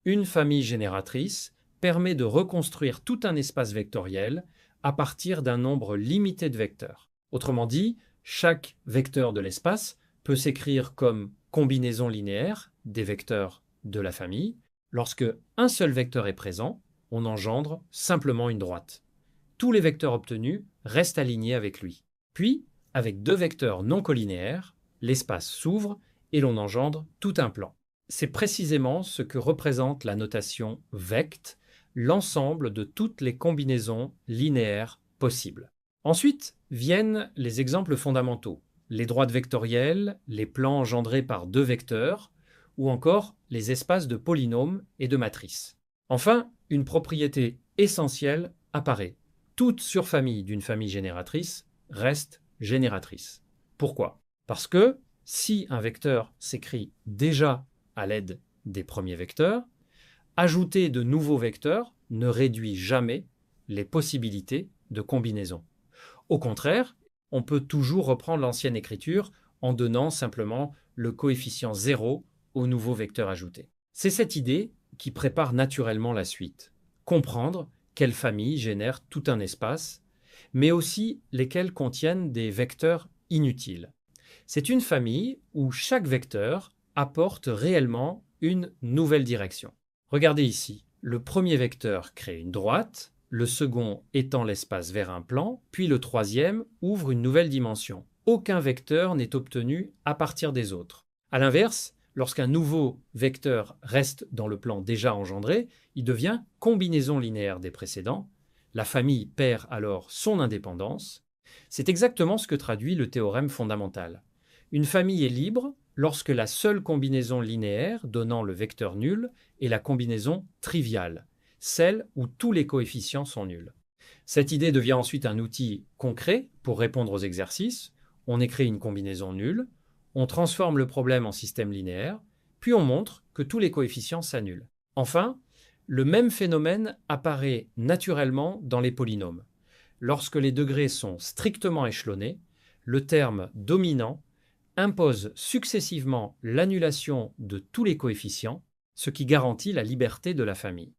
Une famille génératrice permet de reconstruire tout un espace vectoriel à partir d'un nombre limité de vecteurs. Autrement dit, chaque vecteur de l'espace peut s'écrire comme combinaison linéaire des vecteurs de la famille. Lorsque un seul vecteur est présent, on engendre simplement une droite. Tous les vecteurs obtenus restent alignés avec lui. Puis, avec deux vecteurs non collinéaires, l'espace s'ouvre et l'on engendre tout un plan. C'est précisément ce que représente la notation vect, l'ensemble de toutes les combinaisons linéaires possibles. Ensuite viennent les exemples fondamentaux, les droites vectorielles, les plans engendrés par deux vecteurs, ou encore les espaces de polynômes et de matrices. Enfin, une propriété essentielle apparaît. Toute surfamille d'une famille génératrice reste génératrice. Pourquoi? Parce que si un vecteur s'écrit déjà à l'aide des premiers vecteurs, ajouter de nouveaux vecteurs ne réduit jamais les possibilités de combinaison. Au contraire, on peut toujours reprendre l'ancienne écriture en donnant simplement le coefficient 0 au nouveau vecteur ajouté. C'est cette idée qui prépare naturellement la suite. Comprendre quelle famille génère tout un espace, mais aussi lesquelles contiennent des vecteurs inutiles. C'est une famille où chaque vecteur apporte réellement une nouvelle direction. Regardez ici, le premier vecteur crée une droite, le second étend l'espace vers un plan, puis le troisième ouvre une nouvelle dimension. Aucun vecteur n'est obtenu à partir des autres. A l'inverse, lorsqu'un nouveau vecteur reste dans le plan déjà engendré, il devient combinaison linéaire des précédents. La famille perd alors son indépendance. C'est exactement ce que traduit le théorème fondamental. Une famille est libre lorsque la seule combinaison linéaire donnant le vecteur nul est la combinaison triviale, celle où tous les coefficients sont nuls. Cette idée devient ensuite un outil concret pour répondre aux exercices. On écrit une combinaison nulle, on transforme le problème en système linéaire, puis on montre que tous les coefficients s'annulent. Enfin, le même phénomène apparaît naturellement dans les polynômes. Lorsque les degrés sont strictement échelonnés, le terme dominant impose successivement l'annulation de tous les coefficients, ce qui garantit la liberté de la famille.